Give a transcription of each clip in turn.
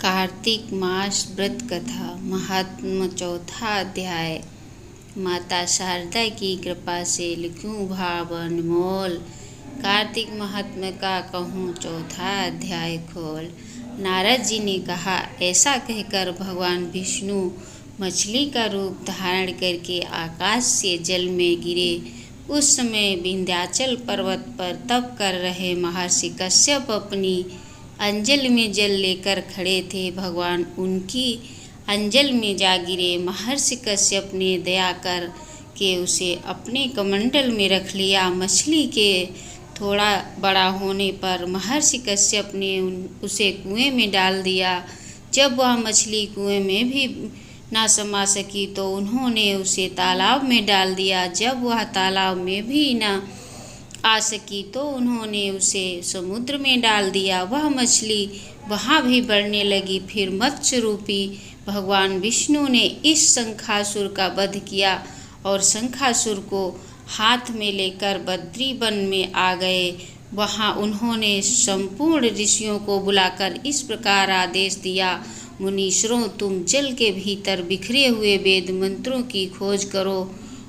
कार्तिक मास व्रत कथा महात्म चौथा अध्याय। माता शारदा की कृपा से लिखूं भाव अनमोल। कार्तिक महात्म का कहूँ चौथा अध्याय खोल। नारद जी ने कहा, ऐसा कहकर भगवान विष्णु मछली का रूप धारण करके आकाश से जल में गिरे। उस समय विंध्याचल पर्वत पर तप कर रहे महर्षि कश्यप अपनी अंजल में जल लेकर खड़े थे। भगवान उनकी अंजल में जा गिरे। महर्षि कश्यप ने दया कर के उसे अपने कमंडल में रख लिया। मछली के थोड़ा बड़ा होने पर महर्षि कश्यप ने उसे कुएं में डाल दिया। जब वह मछली कुएं में भी ना समा सकी तो उन्होंने उसे तालाब में डाल दिया। जब वह तालाब में भी ना आ सकी तो उन्होंने उसे समुद्र में डाल दिया। वह मछली वहाँ भी बढ़ने लगी। फिर मत्स्य रूपी भगवान विष्णु ने इस शंखासुर का वध किया और शंखासुर को हाथ में लेकर बद्री वन में आ गए। वहाँ उन्होंने संपूर्ण ऋषियों को बुलाकर इस प्रकार आदेश दिया, मुनीश्वरों, तुम जल के भीतर बिखरे हुए वेद मंत्रों की खोज करो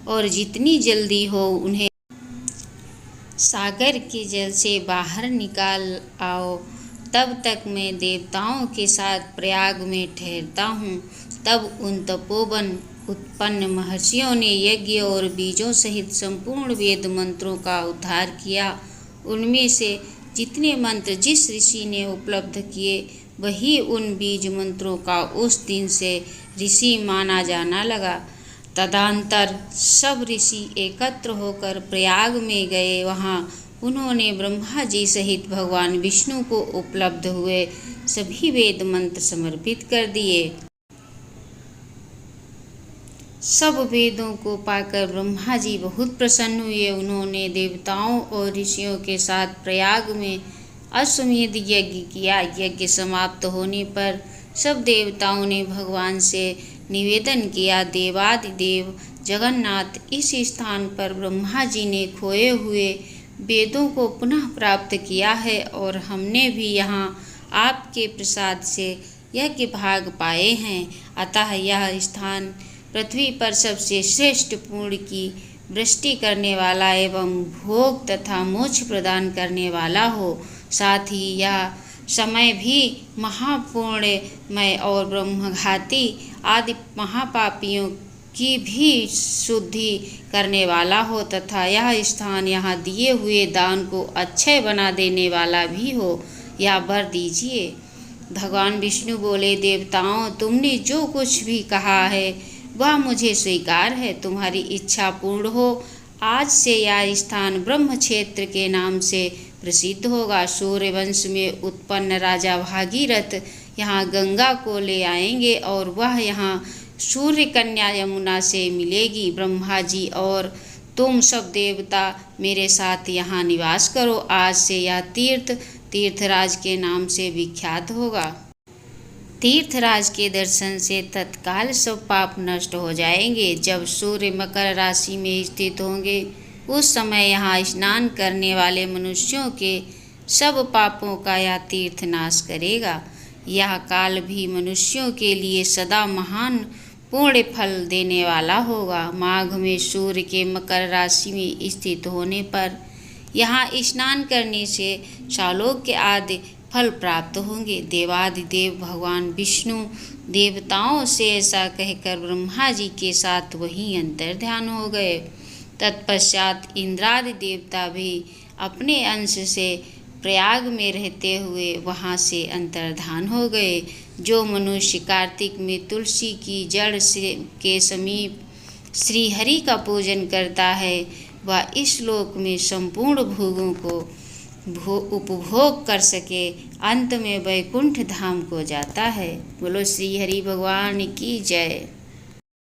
और जितनी जल्दी हो उन्हें सागर के जल से बाहर निकाल आओ। तब तक मैं देवताओं के साथ प्रयाग में ठहरता हूँ। तब उन तपोवन उत्पन्न महर्षियों ने यज्ञ और बीजों सहित संपूर्ण वेद मंत्रों का उद्धार किया। उनमें से जितने मंत्र जिस ऋषि ने उपलब्ध किए वही उन बीज मंत्रों का उस दिन से ऋषि माना जाना लगा। तदंतर सब ऋषि एकत्र होकर प्रयाग में गए। वहाँ उन्होंने ब्रह्मा जी सहित भगवान विष्णु को उपलब्ध हुए सभी वेद मंत्र समर्पित कर दिए। सब वेदों को पाकर ब्रह्मा जी बहुत प्रसन्न हुए। उन्होंने देवताओं और ऋषियों के साथ प्रयाग में अश्वमेध यज्ञ किया। यज्ञ समाप्त होने पर सब देवताओं ने भगवान से निवेदन किया, देवादिदेव जगन्नाथ, इस स्थान पर ब्रह्मा जी ने खोए हुए वेदों को पुनः प्राप्त किया है और हमने भी यहाँ आपके प्रसाद से यज्ञ भाग पाए हैं। अतः यह स्थान पृथ्वी पर सबसे श्रेष्ठ पुण्य की वृष्टि करने वाला एवं भोग तथा मोक्ष प्रदान करने वाला हो। साथ ही यह समय भी महापुण्यमय और ब्रह्मघाती आदि महापापियों की भी शुद्धि करने वाला हो तथा यह स्थान यहाँ दिए हुए दान को अक्षय बना देने वाला भी हो। यह वर दीजिए। भगवान विष्णु बोले, देवताओं, तुमने जो कुछ भी कहा है वह मुझे स्वीकार है। तुम्हारी इच्छा पूर्ण हो। आज से यह स्थान ब्रह्म क्षेत्र के नाम से प्रसिद्ध होगा। सूर्य वंश में उत्पन्न राजा भागीरथ यहाँ गंगा को ले आएंगे और वह यहाँ सूर्य कन्या यमुना से मिलेगी। ब्रह्मा जी और तुम सब देवता मेरे साथ यहाँ निवास करो। आज से यह तीर्थराज के नाम से विख्यात होगा। तीर्थराज के दर्शन से तत्काल सब पाप नष्ट हो जाएंगे। जब सूर्य मकर राशि में स्थित होंगे उस समय यहाँ स्नान करने वाले मनुष्यों के सब पापों का यह तीर्थ नाश करेगा। यह काल भी मनुष्यों के लिए सदा महान पुण्य फल देने वाला होगा। माघ में सूर्य के मकर राशि में स्थित होने पर यहाँ स्नान करने से शालोक्य आदि फल प्राप्त होंगे। देवादिदेव भगवान विष्णु देवताओं से ऐसा कहकर ब्रह्मा जी के साथ वहीं अंतर ध्यान हो गए। तत्पश्चात इंद्रादि देवता भी अपने अंश से प्रयाग में रहते हुए वहाँ से अंतर्धान हो गए। जो मनुष्य कार्तिक में तुलसी की जड़ के समीप श्री हरि का पूजन करता है वह इस लोक में संपूर्ण भोगों को उपभोग कर सके, अंत में वैकुंठ धाम को जाता है। बोलो श्री हरि भगवान की जय।